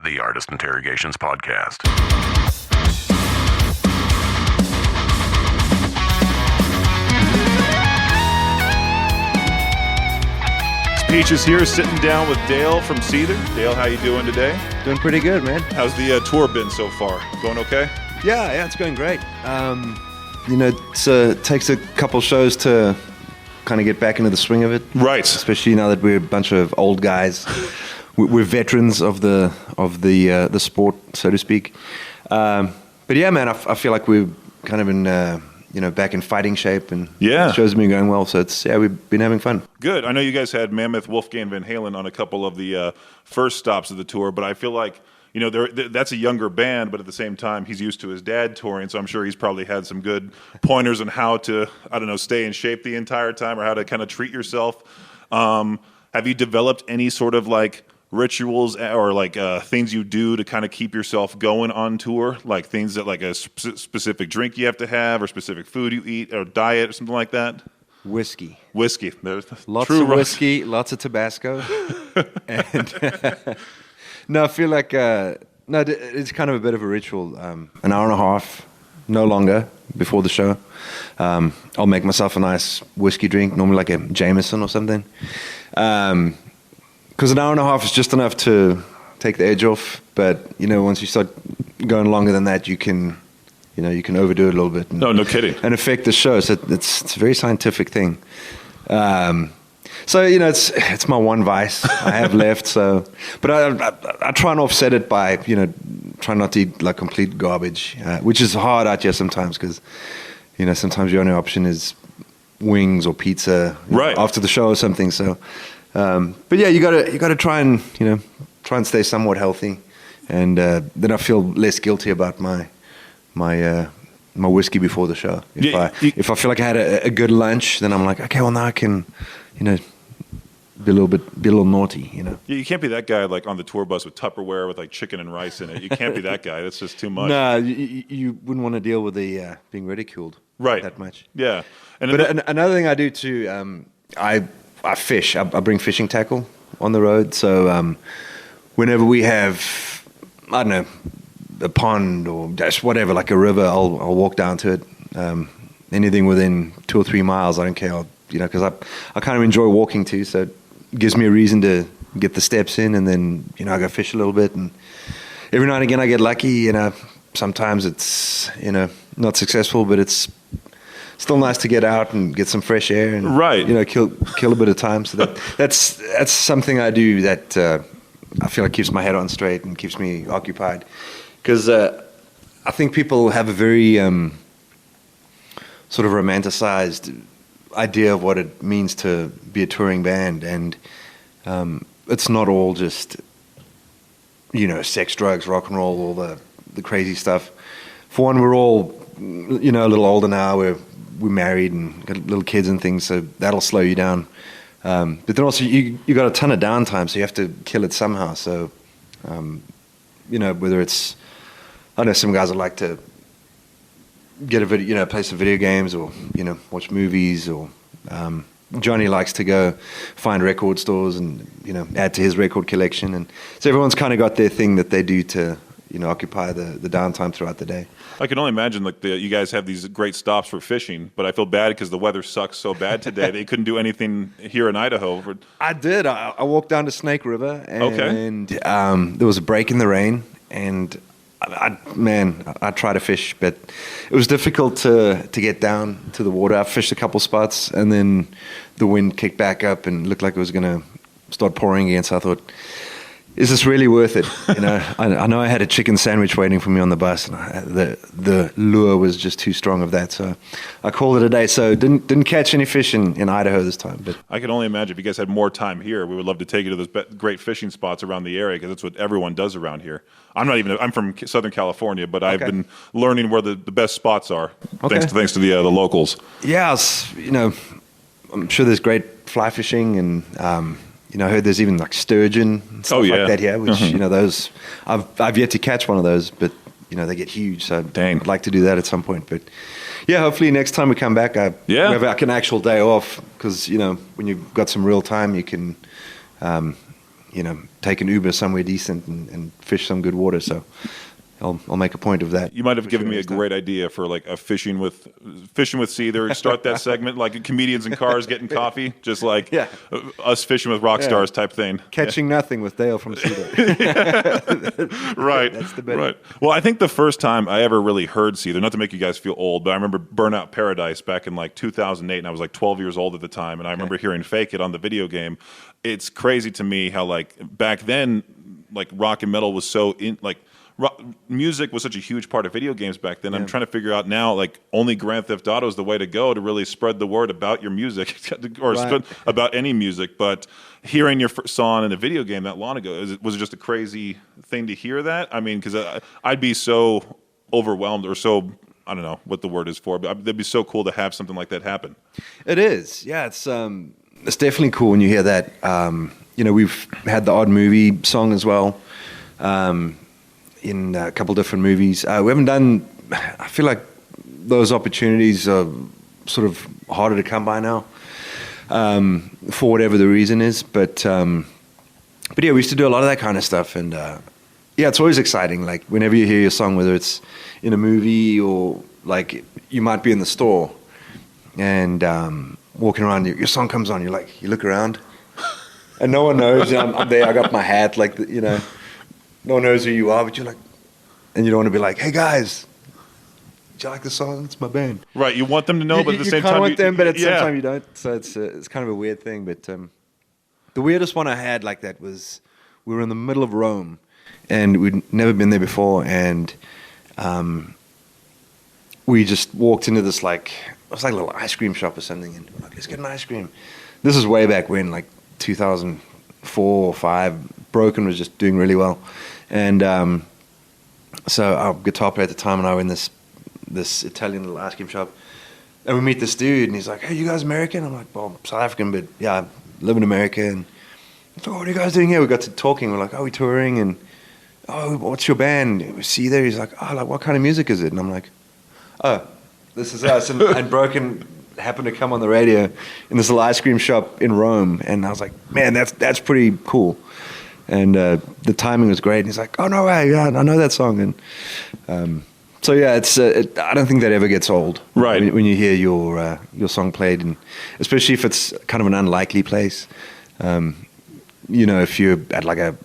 the Artist Interrogations Podcast. Peaches here, sitting down with Dale from Seether. Dale, how you doing today? Doing pretty good, man. How's the tour been so far? Going okay? Yeah, it's going great. It takes a couple shows to kind of get back into the swing of it. Right. Especially now that we're a bunch of old guys. We're veterans of the sport, so to speak. But yeah, man, I feel like we're kind of in back in fighting shape, and the show's been going well. So we've been having fun. Good. I know you guys had Mammoth, Wolfgang Van Halen on a couple of the first stops of the tour, but I feel like that's a younger band, but at the same time, he's used to his dad touring, so I'm sure he's probably had some good pointers on how to, stay in shape the entire time, or how to kind of treat yourself. Have you developed any sort of rituals or things you do to kind of keep yourself going on tour, like things that a specific drink you have to have, or specific food you eat, or diet, or something like that? Whiskey. Lots of whiskey, lots of Tabasco. And no, I feel like it's kind of a bit of a ritual. An hour and a half, no longer, before the show. I'll make myself a nice whiskey drink, normally like a Jameson or something. Because an hour and a half is just enough to take the edge off. But once you start going longer than that, you can overdo it a little bit. No kidding. And affect the show. So it's a very scientific thing. So it's my one vice I have left. So, but I try and offset it by try not to eat complete garbage, which is hard out here sometimes because sometimes your only option is wings or pizza after the show or something. So. But yeah, you gotta try and stay somewhat healthy, and then I feel less guilty about my whiskey before the show. If I feel like I had a good lunch, then I'm like, okay, well now I can be a little naughty. You can't be that guy on the tour bus with Tupperware with chicken and rice in it. You can't be that guy. That's just too much. No, you wouldn't want to deal with the being ridiculed that much. Yeah, but another thing I do too, I fish. I bring fishing tackle on the road. So whenever we have, I don't know, a pond or just whatever, like a river, I'll walk down to it. Anything within 2 or 3 miles, I don't care. Because I kind of enjoy walking too. So it gives me a reason to get the steps in, and then I go fish a little bit. And every now and again, I get lucky. Sometimes it's not successful, but it's still nice to get out and get some fresh air and kill a bit of time. So that's something I do that I feel like keeps my head on straight and keeps me occupied. Because I think people have a very sort of romanticized idea of what it means to be a touring band, and it's not all just sex, drugs, rock and roll, all the crazy stuff. For one, we're all a little older now. We're married and got little kids and things, so that'll slow you down. But then also you got a ton of downtime, so you have to kill it somehow. So, whether it's, I know some guys would like to get a video, play some video games, or watch movies, or Johnny likes to go find record stores and add to his record collection, and so everyone's kind of got their thing that they do to occupy the downtime throughout the day. I can only imagine you guys have these great stops for fishing, but I feel bad because the weather sucks so bad today that you couldn't do anything here in Idaho. I did. I walked down to Snake River, and there was a break in the rain, and I tried to fish, but it was difficult to get down to the water. I fished a couple spots, and then the wind kicked back up and looked like it was going to start pouring again. So I thought, is this really worth it? I know I had a chicken sandwich waiting for me on the bus, and the lure was just too strong of that. So I called it a day. So didn't catch any fish in Idaho this time. But I can only imagine if you guys had more time here, we would love to take you to those great fishing spots around the area, because that's what everyone does around here. I'm from Southern California, but I've been learning where the best spots are, thanks to the locals. Yeah, I'm sure there's great fly fishing, and I heard there's even sturgeon and stuff like that here, which, those, I've yet to catch one of those, but, they get huge. So I'd like to do that at some point. But yeah, hopefully next time we come back, we have an actual day off, because, when you've got some real time, you can, take an Uber somewhere decent and fish some good water. So I'll make a point of that. You might have given me a great idea for like a fishing with Seether. Start that segment like comedians in cars getting coffee, just like us fishing with rock stars type thing. Catching nothing with Dale from Seether. Right. That's the bit. Right. Well, I think the first time I ever really heard Seether, not to make you guys feel old, but I remember Burnout Paradise back in like 2008, and I was like 12 years old at the time, and I remember hearing Fake It on the video game. It's crazy to me how like back then, like rock and metal was so music was such a huge part of video games back then. I'm trying to figure out now, like, only Grand Theft Auto is the way to go to really spread the word about your music or about any music. But hearing your first song in a video game that long ago, was it just a crazy thing to hear that? I mean, because I'd be so overwhelmed or so, I don't know what the word is for, but it'd be so cool to have something like that happen. It is. Yeah, it's definitely cool when you hear that. We've had the odd movie song as well. In a couple different movies. We haven't done, I feel like those opportunities are sort of harder to come by now, for whatever the reason is. But yeah, we used to do a lot of that kind of stuff. And it's always exciting. Like whenever you hear your song, whether it's in a movie or like you might be in the store and walking around, your song comes on, you look around and no one knows. I'm there, I got my hat, no one knows who you are, but you're like, and you don't want to be like, hey guys, do you like the song? It's my band. Right, you want them to know, but at the same time, you want them, but at the same time you don't. So it's kind of a weird thing. But the weirdest one I had like that was we were in the middle of Rome, and we'd never been there before, and we just walked into this it was like a little ice cream shop or something, and we're like, let's get an ice cream. This is way back when, like 2004 or 5. Broken was just doing really well, and so our guitar player at the time and I were in this Italian little ice cream shop, and we meet this dude, and he's like, "Hey, you guys American?" I'm like, "Well, I'm South African, but yeah, I live in America." And he's like, "What are you guys doing here?" We got to talking. We're like, "Oh, we're touring," and "Oh, what's your band?" We see there. He's like, "Oh, like what kind of music is it?" And I'm like, "Oh, this is us." And Broken happened to come on the radio in this little ice cream shop in Rome, and I was like, "Man, that's pretty cool." And the timing was great. And he's like, "Oh no way, yeah, I know that song." And so yeah, I don't think that ever gets old. Right. When you hear your song played, and especially if it's kind of an unlikely place. If you're at like a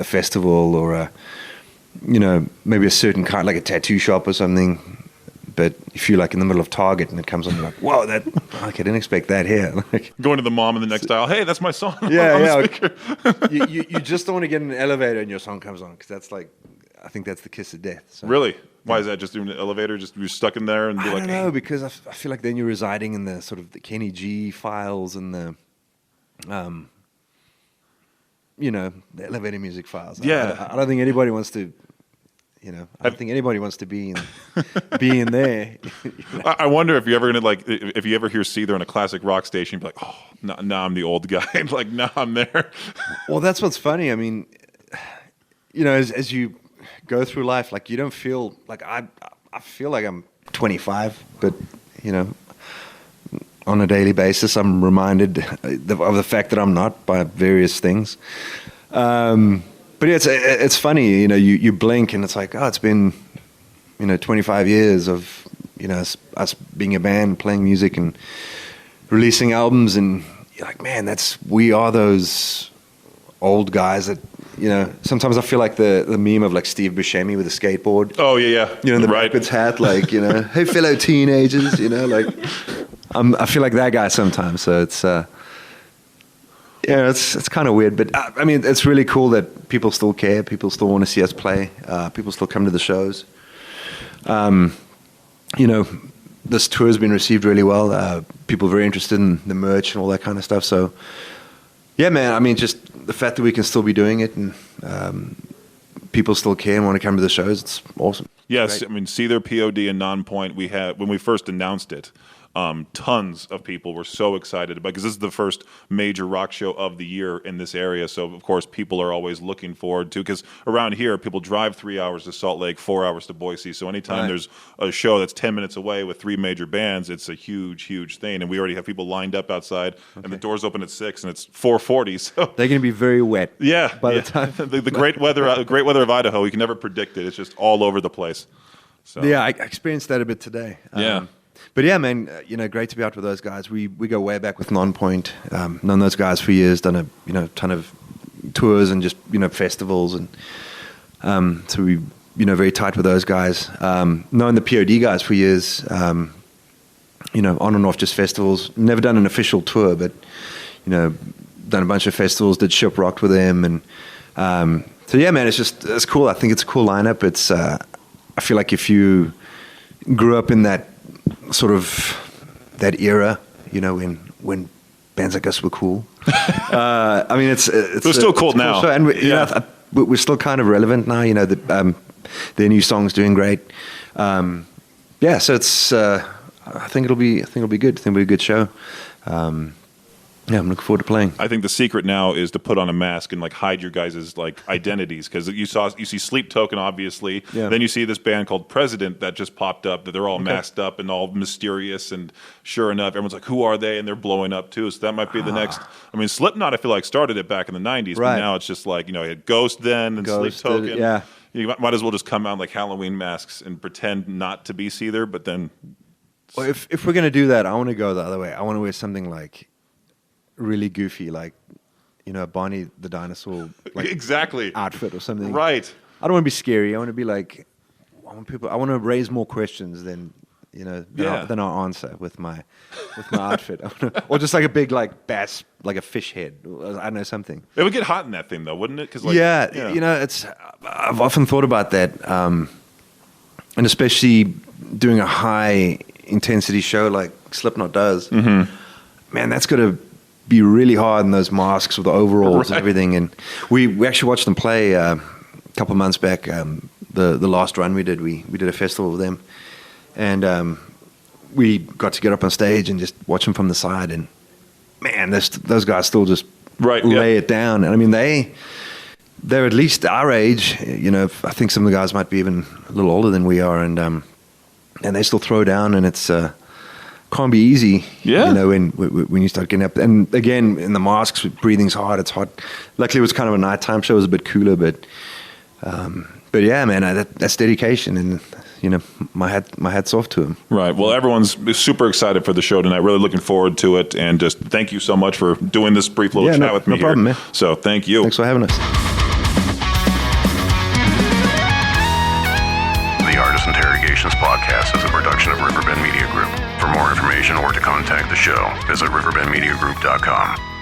festival or maybe a certain kind, like a tattoo shop or something. But if you're like in the middle of Target and it comes on, you're like, whoa, I didn't expect that here. Going to the mom in the next aisle, hey, that's my song. Yeah. You just don't want to get in an elevator and your song comes on, because that's like, I think that's the kiss of death. So. Really? Why is that? Just doing the elevator? Just you're stuck in there and be I like, don't know, because I feel like then you're residing in the sort of the Kenny G files and the elevator music files. Yeah. I don't think anybody wants to. I don't think anybody wants to be in there. I wonder if you're ever gonna if you ever hear Seether on a classic rock station, you'd be like, oh, now I'm the old guy. Like now I'm there. Well, that's what's funny. I mean, as you go through life, like you don't feel like I feel like I'm 25, but on a daily basis, I'm reminded of the fact that I'm not by various things. But yeah, it's funny, you blink and it's like, oh, it's been, 25 years of, us being a band, playing music and releasing albums, and you're like, man, we are those old guys that, sometimes I feel like the meme of like Steve Buscemi with a skateboard. Oh yeah. The backwards hat, like, hey fellow teenagers, I feel like that guy sometimes. So it's, it's kind of weird, but I mean, it's really cool that people still care. People still want to see us play. People still come to the shows. This tour has been received really well. People are very interested in the merch and all that kind of stuff. So, yeah, man. I mean, just the fact that we can still be doing it and people still care and want to come to the shows, it's awesome. Yes, Great. I mean, Seether, POD, and Nonpoint. We had when we first announced it. tons of people were so excited about, because this is the first major rock show of the year in this area. So of course people are always looking forward to, because around here people drive 3 hours to Salt Lake, 4 hours to Boise. So anytime there's a show that's 10 minutes away with 3 major bands, it's a huge thing. And we already have people lined up outside, and the doors open at 6, and it's 4:40. So they're going to be very wet. By the time the great weather of Idaho, you can never predict it. It's just all over the place. So. Yeah, I experienced that a bit today. But yeah, man, great to be out with those guys. We go way back with Nonpoint. Known those guys for years. Done a ton of tours and just festivals, and so we very tight with those guys. Known the POD guys for years. On and off just festivals. Never done an official tour, but done a bunch of festivals. Did Shiprocked with them, and so yeah, man, it's cool. I think it's a cool lineup. It's I feel like if you grew up in that sort of that era, when bands like us were cool. I mean, it's still cool now, show. And we're still kind of relevant now. Their new song's doing great. So it's. I think it'll be good. I think it'll be a good show. I'm looking forward to playing. I think the secret now is to put on a mask and hide your guys' identities, because you see Sleep Token, obviously. Yeah. Then you see this band called President that just popped up, that they're all masked up and all mysterious, and sure enough, everyone's like, who are they? And they're blowing up too. So that might be the next. I mean, Slipknot, I feel like started it back in the 90s, but now it's just you had Ghost then and Sleep Token. Yeah. You might as well just come out like Halloween masks and pretend not to be Seether, but then. Well, if we're gonna do that, I want to go the other way. I want to wear something really goofy, Barney the dinosaur exactly outfit or something. Right. I don't want to be scary. I want to be I want to raise more questions than than I'll answer with my outfit. Or just a big bass, a fish head. I don't know, something. It would get hot in that thing though, wouldn't it? 'Cause it's. I've often thought about that, and especially doing a high intensity show like Slipknot does. Mm-hmm. Man, that's got to be really hard in those masks with the overalls and everything. And we actually watched them play a couple of months back. The last run we did a festival with them, and we got to get up on stage and just watch them from the side. And man, those guys still just lay it down. And I mean, they're at least our age. I think some of the guys might be even a little older than we are, and they still throw down, and it's. Can't be easy, when you start getting up. And again, in the masks, breathing's hard. It's hot. Luckily, it was kind of a nighttime show. It was a bit cooler, but yeah, man, that's dedication, and my hat's off to him. Right. Well, everyone's super excited for the show tonight. Really looking forward to it, and just thank you so much for doing this brief little chat with me. No problem, man. So thank you. Thanks for having us. The Artist Interrogations Podcast is a production of Riverbend Media Group. For more information or to contact the show, visit riverbendmediagroup.com.